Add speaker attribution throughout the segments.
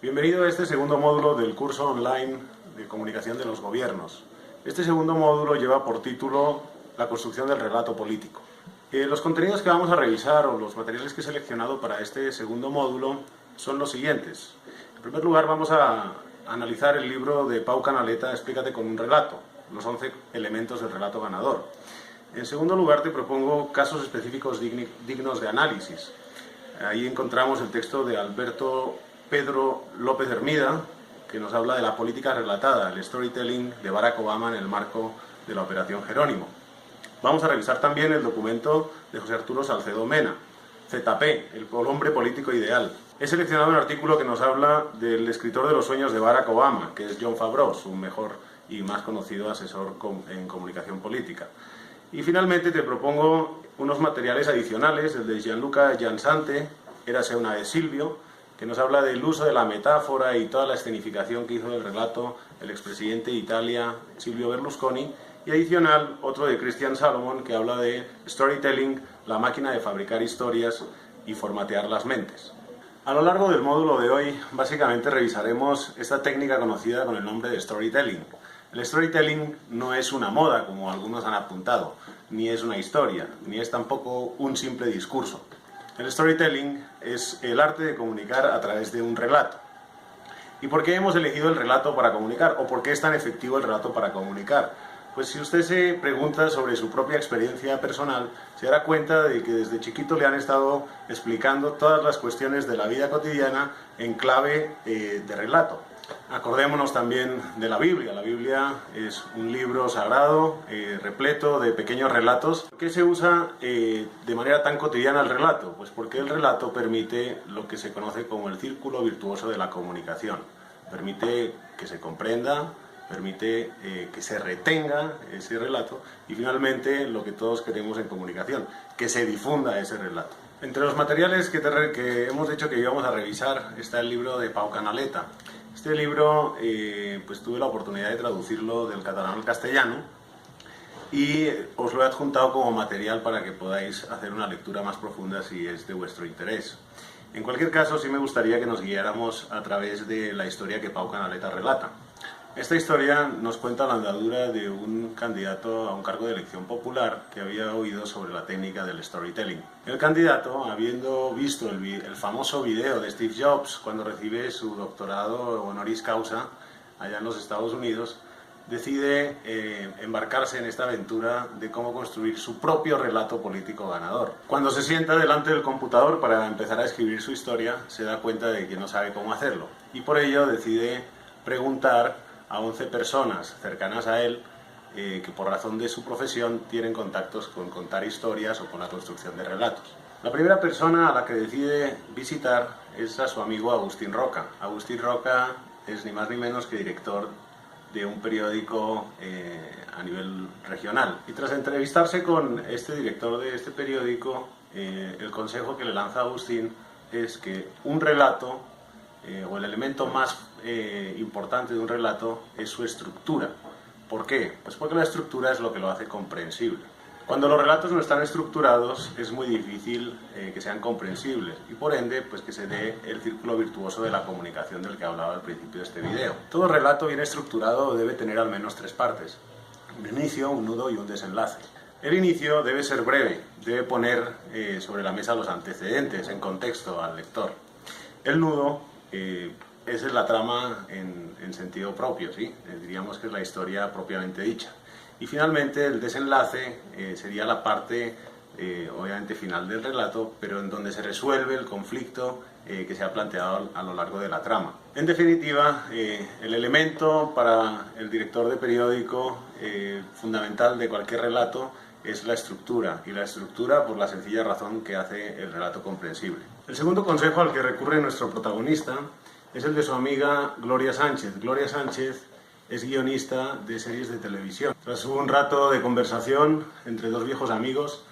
Speaker 1: Bienvenido a este segundo módulo del curso online de comunicación de los gobiernos. Este segundo módulo lleva por título la construcción del relato político. Los contenidos que vamos a revisar o los materiales que he seleccionado para este segundo módulo son los siguientes. En primer lugar, vamos a analizar el libro de Pau Canaleta, Explícate con un relato, los 11 elementos del relato ganador. En segundo lugar, te propongo casos específicos dignos de análisis. Ahí encontramos el texto de Alberto Pedro López Hermida, que nos habla de la política relatada, el storytelling de Barack Obama en el marco de la Operación Jerónimo. Vamos a revisar también el documento de José Arturo Salcedo Mena, ZP, el hombre político ideal. He seleccionado un artículo que nos habla del escritor de los sueños de Barack Obama, que es Jon Favreau, su mejor y más conocido asesor en comunicación política. Y finalmente te propongo unos materiales adicionales, el de Gianluca Giansante, Érase una vez Silvio, que nos habla del uso de la metáfora y toda la escenificación que hizo del relato el expresidente de Italia, Silvio Berlusconi, y adicional otro de Christian Salomon, que habla de storytelling, la máquina de fabricar historias y formatear las mentes. A lo largo del módulo de hoy, básicamente revisaremos esta técnica conocida con el nombre de storytelling. El storytelling no es una moda, como algunos han apuntado, ni es una historia, ni es tampoco un simple discurso. El storytelling es el arte de comunicar a través de un relato. ¿Y por qué hemos elegido el relato para comunicar? ¿O por qué es tan efectivo el relato para comunicar? Pues si usted se pregunta sobre su propia experiencia personal, se dará cuenta de que desde chiquito le han estado explicando todas las cuestiones de la vida cotidiana en clave de relato. Acordémonos también de la Biblia. La Biblia es un libro sagrado, repleto de pequeños relatos. ¿Por qué se usa de manera tan cotidiana el relato? Pues porque el relato permite lo que se conoce como el círculo virtuoso de la comunicación. Permite que se comprenda, permite que se retenga ese relato y finalmente lo que todos queremos en comunicación, que se difunda ese relato. Entre los materiales que hemos dicho que íbamos a revisar está el libro de Pau Canaleta. Este libro pues tuve la oportunidad de traducirlo del catalán al castellano y os lo he adjuntado como material para que podáis hacer una lectura más profunda si es de vuestro interés. En cualquier caso, sí me gustaría que nos guiáramos a través de la historia que Pau Canaleta relata. Esta historia nos cuenta la andadura de un candidato a un cargo de elección popular que había oído sobre la técnica del storytelling. El candidato, habiendo visto el famoso video de Steve Jobs cuando recibe su doctorado honoris causa allá en los Estados Unidos, decide embarcarse en esta aventura de cómo construir su propio relato político ganador. Cuando se sienta delante del computador para empezar a escribir su historia, se da cuenta de que no sabe cómo hacerlo y por ello decide preguntar a 11 personas cercanas a él que por razón de su profesión tienen contactos con contar historias o con la construcción de relatos. La primera persona a la que decide visitar es a su amigo Agustín Roca. Agustín Roca es ni más ni menos que director de un periódico a nivel regional. Y tras entrevistarse con este director de este periódico, el consejo que le lanza a Agustín es que un relato o el elemento más importante de un relato es su estructura. ¿Por qué? Pues porque la estructura es lo que lo hace comprensible. Cuando los relatos no están estructurados es muy difícil que sean comprensibles y por ende pues que se dé el círculo virtuoso de la comunicación del que hablaba al principio de este video. Todo relato bien estructurado debe tener al menos 3 partes: un inicio, un nudo y un desenlace. El inicio debe ser breve, debe poner sobre la mesa los antecedentes en contexto al lector. El nudo esa es la trama en sentido propio, ¿sí? Diríamos que es la historia propiamente dicha. Y finalmente el desenlace sería la parte, obviamente, final del relato, pero en donde se resuelve el conflicto que se ha planteado a lo largo de la trama. En definitiva, el elemento para el director de periódico fundamental de cualquier relato es la estructura, y la estructura por la sencilla razón que hace el relato comprensible. El segundo consejo al que recurre nuestro protagonista es el de su amiga Gloria Sánchez. Gloria Sánchez es guionista de series de televisión. Tras un rato de conversación entre dos viejos amigos,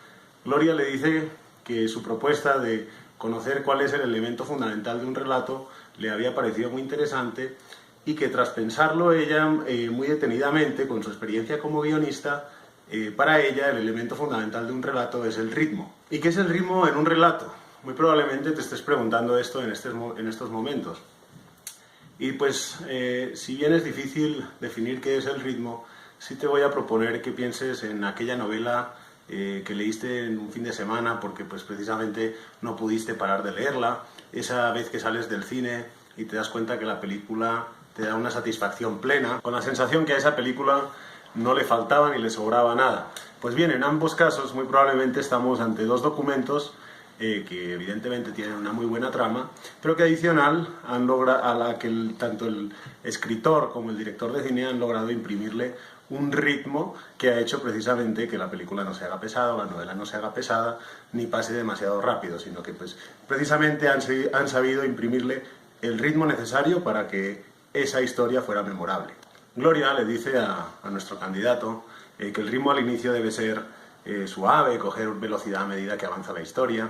Speaker 1: Gloria le dice que su propuesta de conocer cuál es el elemento fundamental de un relato le había parecido muy interesante y que tras pensarlo ella muy detenidamente, con su experiencia como guionista, para ella el elemento fundamental de un relato es el ritmo. ¿Y qué es el ritmo en un relato? Muy probablemente te estés preguntando esto en estos momentos. Y pues, si bien es difícil definir qué es el ritmo, sí te voy a proponer que pienses en aquella novela que leíste en un fin de semana porque pues precisamente no pudiste parar de leerla, esa vez que sales del cine y te das cuenta que la película te da una satisfacción plena, con la sensación que a esa película no le faltaba ni le sobraba nada. Pues bien, en ambos casos muy probablemente estamos ante dos documentos que evidentemente tienen una muy buena trama, pero que adicional han logrado, a la que tanto el escritor como el director de cine han logrado imprimirle un ritmo que ha hecho precisamente que la película no se haga pesada o la novela no se haga pesada ni pase demasiado rápido, sino que pues precisamente han sabido imprimirle el ritmo necesario para que esa historia fuera memorable. Gloria le dice a nuestro candidato que el ritmo al inicio debe ser suave, coger velocidad a medida que avanza la historia.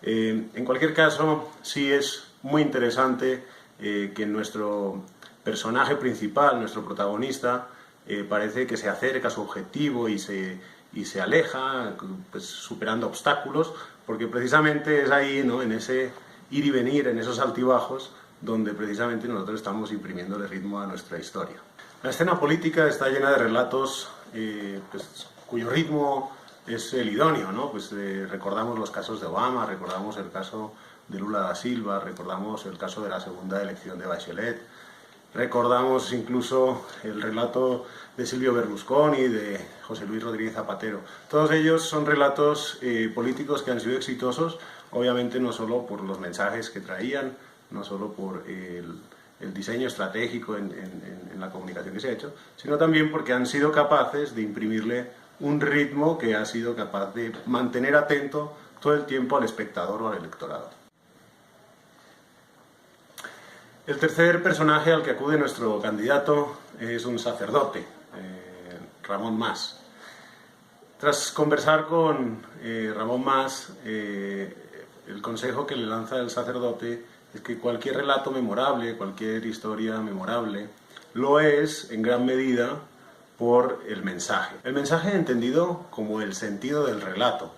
Speaker 1: En cualquier caso, sí es muy interesante que nuestro personaje principal, nuestro protagonista, parece que se acerca a su objetivo y se aleja, pues, superando obstáculos, porque precisamente es ahí, ¿no?, en ese ir y venir, en esos altibajos, donde precisamente nosotros estamos imprimiéndole ritmo a nuestra historia. La escena política está llena de relatos pues, cuyo ritmo es el idóneo, ¿no? Pues, recordamos los casos de Obama, recordamos el caso de Lula da Silva, recordamos el caso de la segunda elección de Bachelet, recordamos incluso el relato de Silvio Berlusconi, de José Luis Rodríguez Zapatero. Todos ellos son relatos políticos que han sido exitosos, obviamente no solo por los mensajes que traían, no solo por el diseño estratégico en la comunicación que se ha hecho, sino también porque han sido capaces de imprimirle un ritmo que ha sido capaz de mantener atento todo el tiempo al espectador o al electorado. El tercer personaje al que acude nuestro candidato es un sacerdote, Ramón Mas. Tras conversar con Ramón Mas, el consejo que le lanza el sacerdote es que cualquier relato memorable, cualquier historia memorable, lo es en gran medida por el mensaje. El mensaje entendido como el sentido del relato.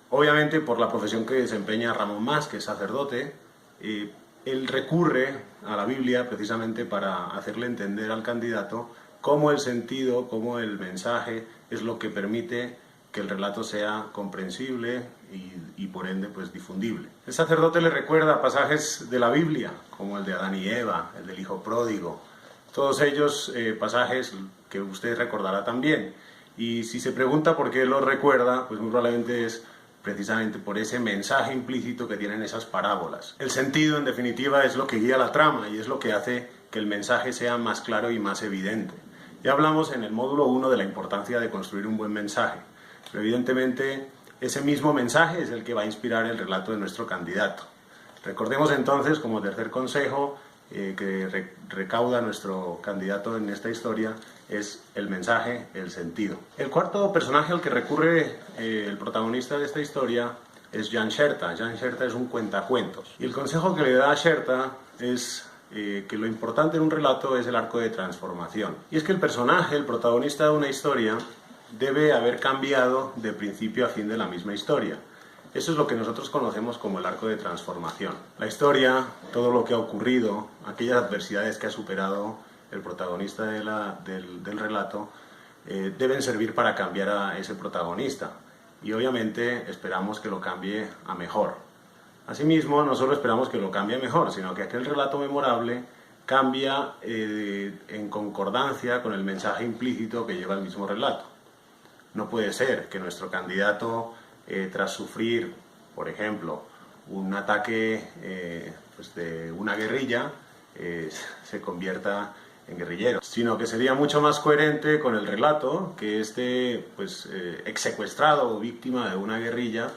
Speaker 1: Obviamente por la profesión que desempeña Ramón Mas, que es sacerdote, él recurre a la Biblia precisamente para hacerle entender al candidato cómo el sentido, cómo el mensaje es lo que permite que el relato sea comprensible y por ende pues difundible. El sacerdote le recuerda pasajes de la Biblia, como el de Adán y Eva, el del hijo pródigo, todos ellos pasajes que usted recordará también. Y si se pregunta por qué los recuerda, pues muy probablemente es precisamente por ese mensaje implícito que tienen esas parábolas. El sentido, en definitiva, es lo que guía la trama y es lo que hace que el mensaje sea más claro y más evidente. Ya hablamos en el módulo 1 de la importancia de construir un buen mensaje. Pero evidentemente ese mismo mensaje es el que va a inspirar el relato de nuestro candidato. Recordemos entonces, como tercer consejo que recauda nuestro candidato en esta historia, es el mensaje, el sentido. El cuarto personaje al que recurre el protagonista de esta historia es Jan Scherta. Jan Scherta es un cuentacuentos. Y el consejo que le da a Scherta es que lo importante en un relato es el arco de transformación. Y es que el personaje, el protagonista de una historia, debe haber cambiado de principio a fin de la misma historia. Eso es lo que nosotros conocemos como el arco de transformación. La historia, todo lo que ha ocurrido, aquellas adversidades que ha superado el protagonista del relato, deben servir para cambiar a ese protagonista. Y obviamente esperamos que lo cambie a mejor. Asimismo, no solo esperamos que lo cambie a mejor, sino que aquel relato memorable cambia en concordancia con el mensaje implícito que lleva el mismo relato. No puede ser que nuestro candidato, tras sufrir, por ejemplo, un ataque pues de una guerrilla, se convierta en guerrillero, sino que sería mucho más coherente con el relato que este pues, exsecuestrado o víctima de una guerrilla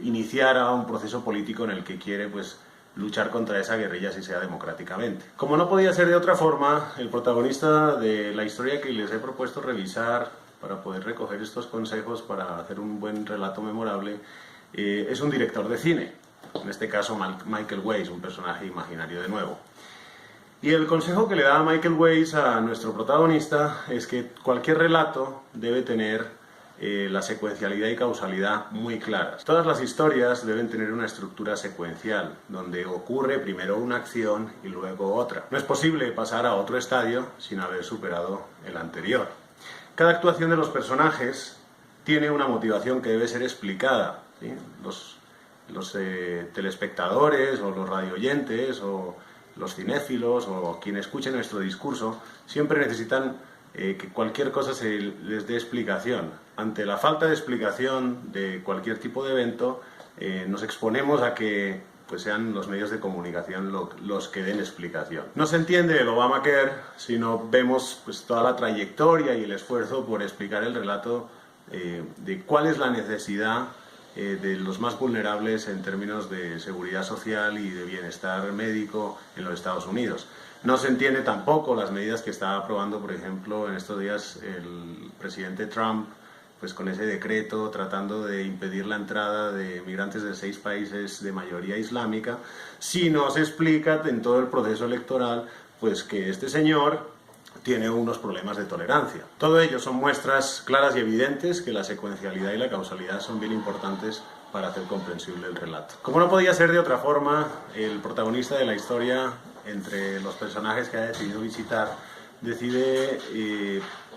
Speaker 1: iniciara un proceso político en el que quiere pues, luchar contra esa guerrilla, así sea democráticamente. Como no podía ser de otra forma, el protagonista de la historia que les he propuesto revisar para poder recoger estos consejos para hacer un buen relato memorable, es un director de cine, en este caso Michael Weiss, un personaje imaginario de nuevo. Y el consejo que le da Michael Weiss a nuestro protagonista es que cualquier relato debe tener la secuencialidad y causalidad muy claras. Todas las historias deben tener una estructura secuencial, donde ocurre primero una acción y luego otra. No es posible pasar a otro estadio sin haber superado el anterior. Cada actuación de los personajes tiene una motivación que debe ser explicada, ¿sí? Los telespectadores o los radioyentes o los cinéfilos o quien escuche nuestro discurso siempre necesitan que cualquier cosa se les dé explicación. Ante la falta de explicación de cualquier tipo de evento, nos exponemos a que pues sean los medios de comunicación los que den explicación. No se entiende el Obamacare si no vemos pues, toda la trayectoria y el esfuerzo por explicar el relato de cuál es la necesidad de los más vulnerables en términos de seguridad social y de bienestar médico en los Estados Unidos. No se entiende tampoco las medidas que está aprobando, por ejemplo, en estos días el presidente Trump, pues con ese decreto tratando de impedir la entrada de migrantes de 6 países de mayoría islámica, si no se explica en todo el proceso electoral pues que este señor tiene unos problemas de tolerancia. Todo ello son muestras claras y evidentes que la secuencialidad y la causalidad son bien importantes para hacer comprensible el relato. Como no podía ser de otra forma, el protagonista de la historia, entre los personajes que ha decidido visitar, decide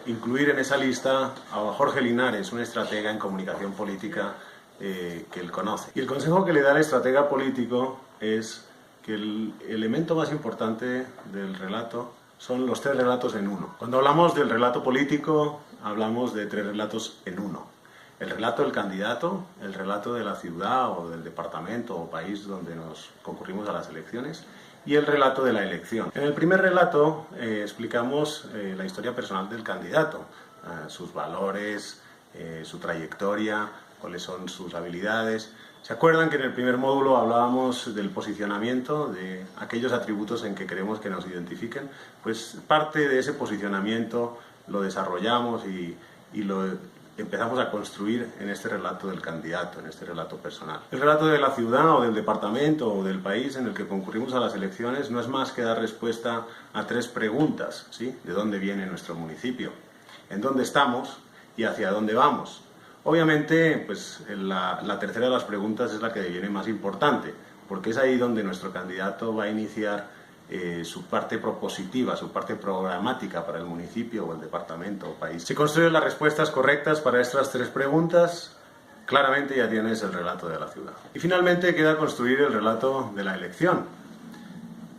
Speaker 1: incluir en esa lista a Jorge Linares, un estratega en comunicación política que él conoce. Y el consejo que le da el estratega político es que el elemento más importante del relato son los 3 relatos en uno. Cuando hablamos del relato político, hablamos de 3 relatos en uno. El relato del candidato, el relato de la ciudad o del departamento o país donde nos concurrimos a las elecciones y el relato de la elección. En el primer relato explicamos la historia personal del candidato, sus valores, su trayectoria, cuáles son sus habilidades. ¿Se acuerdan que en el primer módulo hablábamos del posicionamiento, de aquellos atributos en que queremos que nos identifiquen? Pues parte de ese posicionamiento lo desarrollamos y lo empezamos a construir en este relato del candidato, en este relato personal. El relato de la ciudad o del departamento o del país en el que concurrimos a las elecciones no es más que dar respuesta a 3 preguntas, ¿sí? ¿De dónde viene nuestro municipio? ¿En dónde estamos? ¿Y hacia dónde vamos? Obviamente, pues la tercera de las preguntas es la que deviene más importante, porque es ahí donde nuestro candidato va a iniciar su parte propositiva, su parte programática para el municipio o el departamento o país. Si construyes las respuestas correctas para estas 3 preguntas, claramente ya tienes el relato de la ciudad. Y finalmente queda construir el relato de la elección.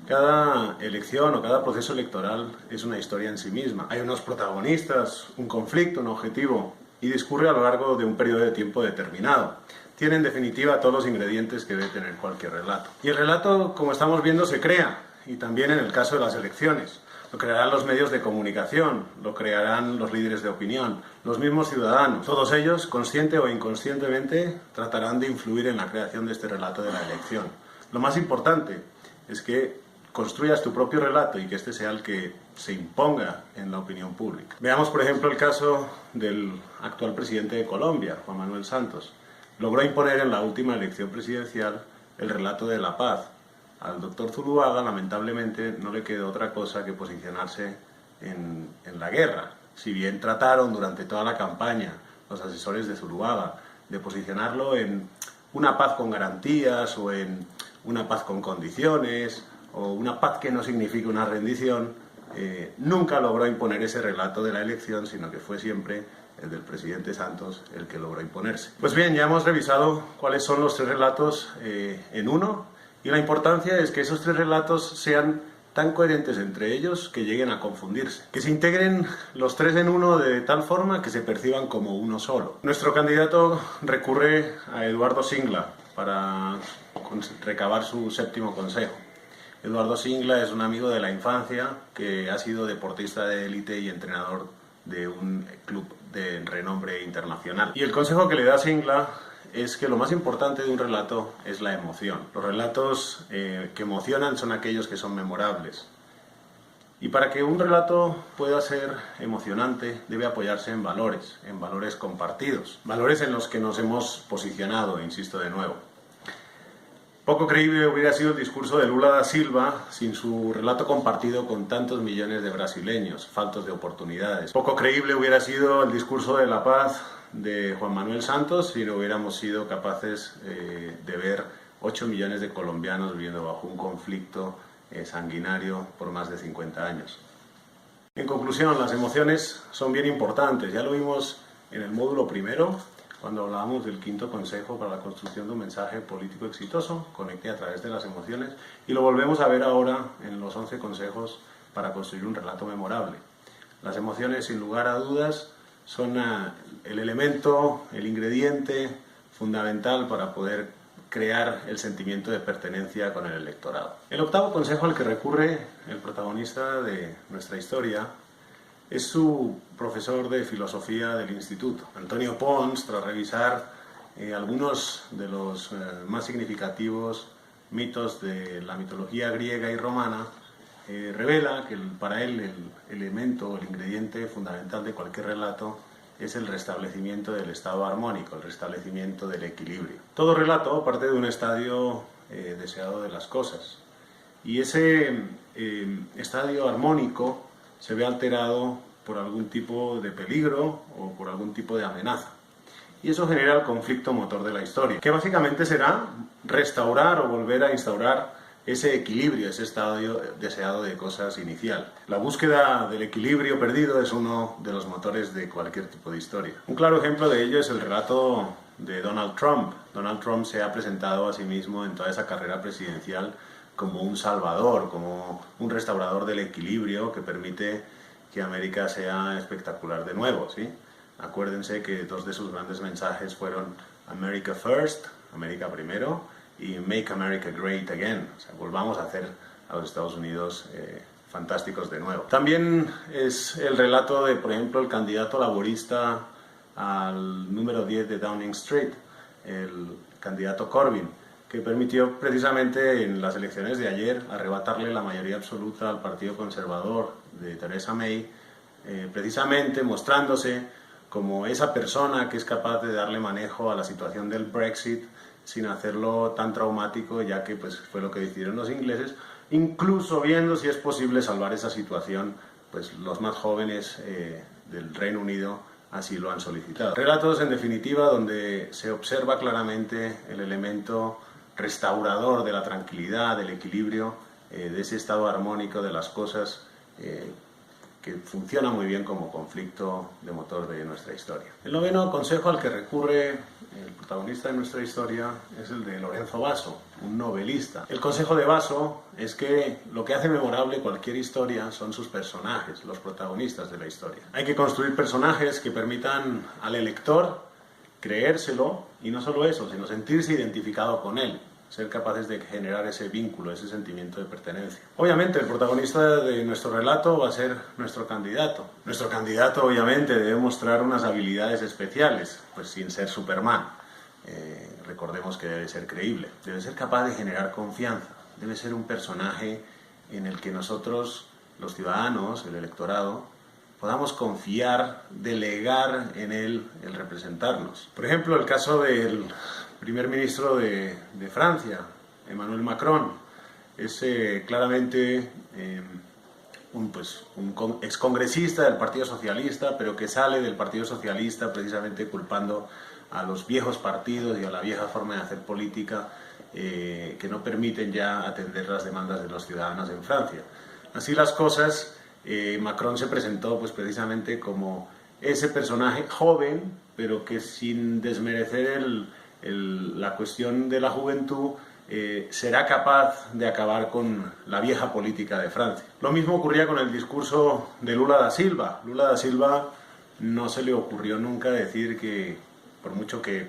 Speaker 1: Cada elección o cada proceso electoral es una historia en sí misma. Hay unos protagonistas, un conflicto, un objetivo, y discurre a lo largo de un periodo de tiempo determinado. Tiene en definitiva todos los ingredientes que debe tener cualquier relato. Y el relato, como estamos viendo, se crea, y también en el caso de las elecciones. Lo crearán los medios de comunicación, lo crearán los líderes de opinión, los mismos ciudadanos. Todos ellos, consciente o inconscientemente, tratarán de influir en la creación de este relato de la elección. Lo más importante es que construyas tu propio relato y que este sea el que se imponga en la opinión pública. Veamos, por ejemplo, el caso del actual presidente de Colombia, Juan Manuel Santos. Logró imponer en la última elección presidencial el relato de la paz. Al doctor Zuluaga, lamentablemente, no le quedó otra cosa que posicionarse en la guerra. Si bien trataron durante toda la campaña los asesores de Zuluaga de posicionarlo en una paz con garantías o en una paz con condiciones o una paz que no signifique una rendición, nunca logró imponer ese relato de la elección, sino que fue siempre el del presidente Santos el que logró imponerse. Pues bien, ya hemos revisado cuáles son los 3 relatos en uno, y la importancia es que esos 3 relatos sean tan coherentes entre ellos que lleguen a confundirse, que se integren los 3 en uno de tal forma que se perciban como uno solo. Nuestro candidato recurre a Eduardo Singla para recabar su 7º consejo. Eduardo Singla es un amigo de la infancia que ha sido deportista de élite y entrenador de un club de renombre internacional. Y el consejo que le da Singla es que lo más importante de un relato es la emoción. Los relatos que emocionan son aquellos que son memorables. Y para que un relato pueda ser emocionante, debe apoyarse en valores compartidos, valores en los que nos hemos posicionado, insisto de nuevo. Poco creíble hubiera sido el discurso de Lula da Silva sin su relato compartido con tantos millones de brasileños, faltos de oportunidades. Poco creíble hubiera sido el discurso de la paz de Juan Manuel Santos si no hubiéramos sido capaces de ver 8 millones de colombianos viviendo bajo un conflicto sanguinario por más de 50 años. En conclusión, las emociones son bien importantes. Ya lo vimos en el módulo primero, cuando hablábamos del quinto consejo para la construcción de un mensaje político exitoso, conecte a través de las emociones, y lo volvemos a ver ahora en los 11 consejos para construir un relato memorable. Las emociones, sin lugar a dudas, son el elemento, el ingrediente fundamental para poder crear el sentimiento de pertenencia con el electorado. El octavo consejo al que recurre el protagonista de nuestra historia es su profesor de filosofía del instituto. Antonio Pons, tras revisar algunos de los más significativos mitos de la mitología griega y romana, revela que para él el elemento, el ingrediente fundamental de cualquier relato es el restablecimiento del estado armónico, el restablecimiento del equilibrio. Todo relato parte de un estadio deseado de las cosas, y ese estadio armónico se ve alterado por algún tipo de peligro o por algún tipo de amenaza. Y eso genera el conflicto motor de la historia, que básicamente será restaurar o volver a instaurar ese equilibrio, ese estadio deseado de cosas inicial. La búsqueda del equilibrio perdido es uno de los motores de cualquier tipo de historia. Un claro ejemplo de ello es el relato de Donald Trump. Donald Trump se ha presentado a sí mismo en toda esa carrera presidencial como un salvador, como un restaurador del equilibrio que permite que América sea espectacular de nuevo, ¿sí? Acuérdense que dos de sus grandes mensajes fueron America First, América primero, y Make America Great Again, o sea, volvamos a hacer a los Estados Unidos fantásticos de nuevo. También es el relato de, por ejemplo, el candidato laborista al número 10 de Downing Street, el candidato Corbyn, que permitió precisamente en las elecciones de ayer arrebatarle la mayoría absoluta al Partido Conservador de Theresa May, precisamente mostrándose como esa persona que es capaz de darle manejo a la situación del Brexit sin hacerlo tan traumático, ya que pues, fue lo que decidieron los ingleses, incluso viendo si es posible salvar esa situación, pues los más jóvenes del Reino Unido así lo han solicitado. Relatos, en definitiva, donde se observa claramente el elemento restaurador de la tranquilidad, del equilibrio, de ese estado armónico de las cosas que funciona muy bien como conflicto de motor de nuestra historia. El noveno consejo al que recurre el protagonista de nuestra historia es el de Lorenzo Basso, un novelista. El consejo de Basso es que lo que hace memorable cualquier historia son sus personajes, los protagonistas de la historia. Hay que construir personajes que permitan al lector creérselo, y no solo eso, sino sentirse identificado con él, ser capaces de generar ese vínculo, ese sentimiento de pertenencia. Obviamente, el protagonista de nuestro relato va a ser nuestro candidato. Nuestro candidato, obviamente, debe mostrar unas habilidades especiales, pues sin ser Superman. Recordemos que debe ser creíble, debe ser capaz de generar confianza, debe ser un personaje en el que nosotros, los ciudadanos, el electorado, podamos confiar, delegar en él el representarnos. Por ejemplo, el caso del primer ministro de Francia, Emmanuel Macron, es claramente un excongresista del Partido Socialista, pero que sale del Partido Socialista precisamente culpando a los viejos partidos y a la vieja forma de hacer política que no permiten ya atender las demandas de los ciudadanos en Francia. Así las cosas, Macron se presentó pues precisamente como ese personaje joven, pero que sin desmerecer la cuestión de la juventud, será capaz de acabar con la vieja política de Francia. Lo mismo ocurría con el discurso de Lula da Silva. Lula da Silva no se le ocurrió nunca decir que, por mucho que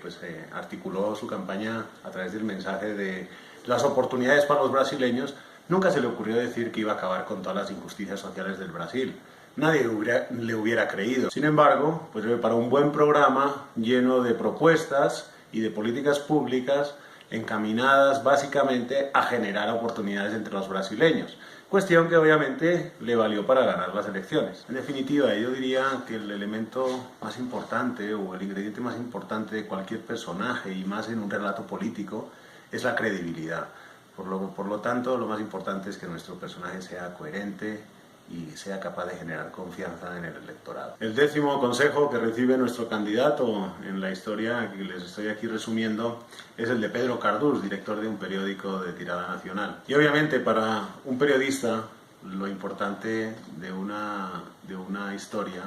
Speaker 1: articuló su campaña a través del mensaje de las oportunidades para los brasileños, nunca se le ocurrió decir que iba a acabar con todas las injusticias sociales del Brasil. Nadie le hubiera creído. Sin embargo, pues preparó un buen programa lleno de propuestas y de políticas públicas encaminadas básicamente a generar oportunidades entre los brasileños, cuestión que obviamente le valió para ganar las elecciones. En definitiva, yo diría que el elemento más importante o el ingrediente más importante de cualquier personaje, y más en un relato político, es la credibilidad. Por lo tanto, lo más importante es que nuestro personaje sea coherente y sea capaz de generar confianza en el electorado. El 10º consejo que recibe nuestro candidato en la historia que les estoy aquí resumiendo es el de Pedro Cardús, director de un periódico de tirada nacional. Y obviamente para un periodista lo importante de una historia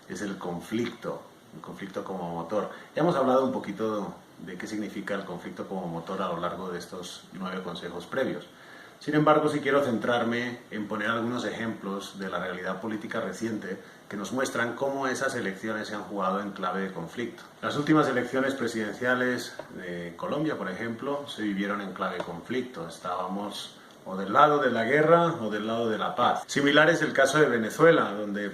Speaker 1: es el conflicto como motor. Ya hemos hablado un poquito de qué significa el conflicto como motor a lo largo de estos 9 consejos previos. Sin embargo, sí quiero centrarme en poner algunos ejemplos de la realidad política reciente que nos muestran cómo esas elecciones se han jugado en clave de conflicto. Las últimas elecciones presidenciales de Colombia, por ejemplo, se vivieron en clave de conflicto. Estábamos o del lado de la guerra o del lado de la paz. Similar es el caso de Venezuela, donde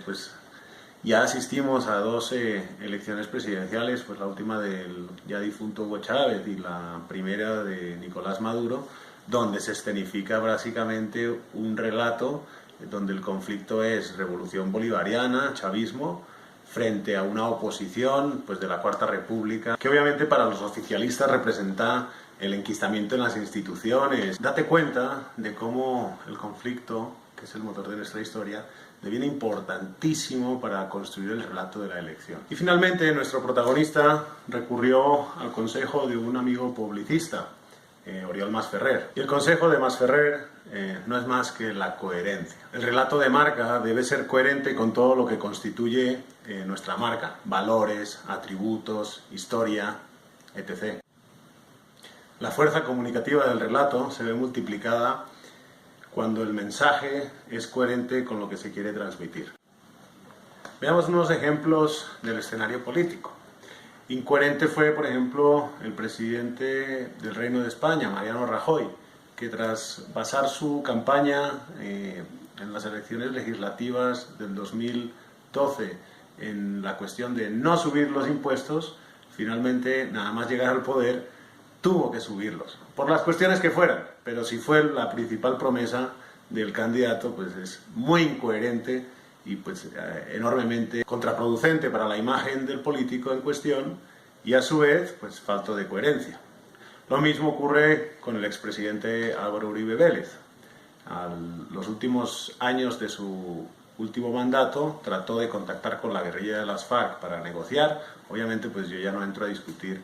Speaker 1: ya asistimos a 12 elecciones presidenciales, la última del ya difunto Hugo Chávez y la primera de Nicolás Maduro, donde se escenifica básicamente un relato donde el conflicto es revolución bolivariana, chavismo, frente a una oposición de la Cuarta República, que obviamente para los oficialistas representa el enquistamiento en las instituciones. Date cuenta de cómo el conflicto, que es el motor de nuestra historia, deviene importantísimo para construir el relato de la elección. Y finalmente nuestro protagonista recurrió al consejo de un amigo publicista, Oriol Masferrer. Y el consejo de Masferrer no es más que la coherencia. El relato de marca debe ser coherente con todo lo que constituye nuestra marca: valores, atributos, historia, etc. La fuerza comunicativa del relato se ve multiplicada cuando el mensaje es coherente con lo que se quiere transmitir. Veamos unos ejemplos del escenario político. Incoherente fue, por ejemplo, el presidente del Reino de España, Mariano Rajoy, que tras basar su campaña en las elecciones legislativas del 2012 en la cuestión de no subir los impuestos, finalmente, nada más llegar al poder, tuvo que subirlos, por las cuestiones que fueran, pero si fue la principal promesa del candidato, es muy incoherente y enormemente contraproducente para la imagen del político en cuestión y a su vez falto de coherencia. Lo mismo ocurre con el expresidente Álvaro Uribe Vélez. A los últimos años de su último mandato trató de contactar con la guerrilla de las FARC para negociar. Obviamente yo ya no entro a discutir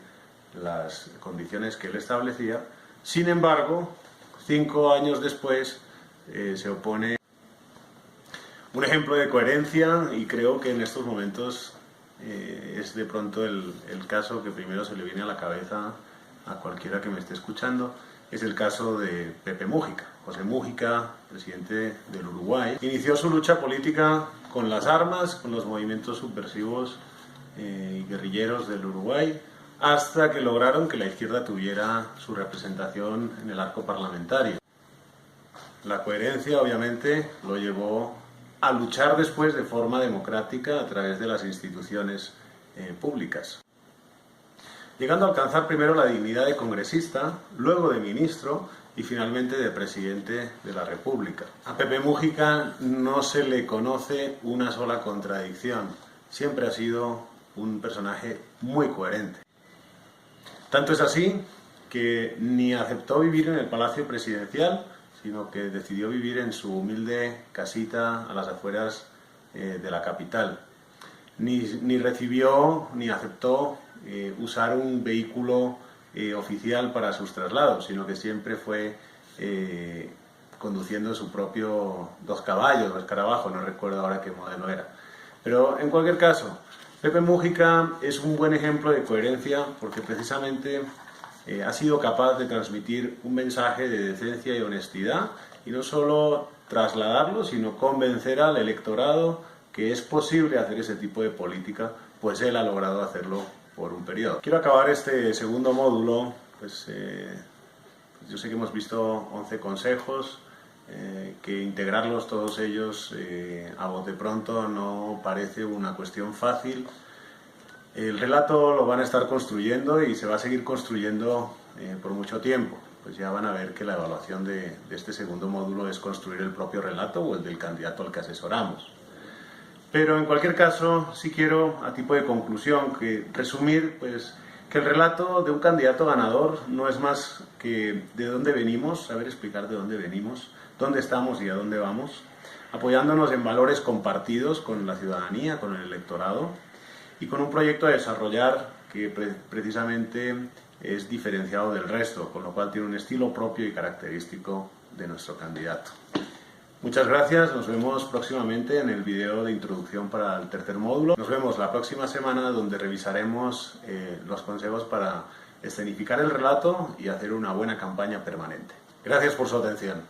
Speaker 1: las condiciones que él establecía. Sin embargo, 5 años después se opone. Un ejemplo de coherencia, y creo que en estos momentos es de pronto el caso que primero se le viene a la cabeza a cualquiera que me esté escuchando, es el caso de Pepe Mújica. José Mújica, presidente del Uruguay, inició su lucha política con las armas, con los movimientos subversivos y guerrilleros del Uruguay, hasta que lograron que la izquierda tuviera su representación en el arco parlamentario. La coherencia, obviamente, lo llevó a luchar después de forma democrática a través de las instituciones públicas, llegando a alcanzar primero la dignidad de congresista, luego de ministro y finalmente de presidente de la República. A Pepe Mújica no se le conoce una sola contradicción, siempre ha sido un personaje muy coherente. Tanto es así que ni aceptó vivir en el Palacio Presidencial, sino que decidió vivir en su humilde casita a las afueras de la capital. Ni recibió ni aceptó usar un vehículo oficial para sus traslados, sino que siempre fue conduciendo su propio 2 caballos o escarabajo, no recuerdo ahora qué modelo era. Pero en cualquier caso, Pepe Mújica es un buen ejemplo de coherencia porque precisamente ha sido capaz de transmitir un mensaje de decencia y honestidad y no solo trasladarlo, sino convencer al electorado que es posible hacer ese tipo de política, pues él ha logrado hacerlo por un periodo. Quiero acabar este segundo módulo, yo sé que hemos visto 11 consejos, que integrarlos todos ellos a bote pronto no parece una cuestión fácil. El relato lo van a estar construyendo y se va a seguir construyendo por mucho tiempo. Pues ya van a ver que la evaluación de este segundo módulo es construir el propio relato o el del candidato al que asesoramos. Pero en cualquier caso, sí quiero, a tipo de conclusión, resumir Que el relato de un candidato ganador no es más que de dónde venimos, saber explicar de dónde venimos, dónde estamos y a dónde vamos, apoyándonos en valores compartidos con la ciudadanía, con el electorado y con un proyecto a desarrollar que precisamente es diferenciado del resto, con lo cual tiene un estilo propio y característico de nuestro candidato. Muchas gracias, nos vemos próximamente en el video de introducción para el tercer módulo. Nos vemos la próxima semana donde revisaremos los consejos para escenificar el relato y hacer una buena campaña permanente. Gracias por su atención.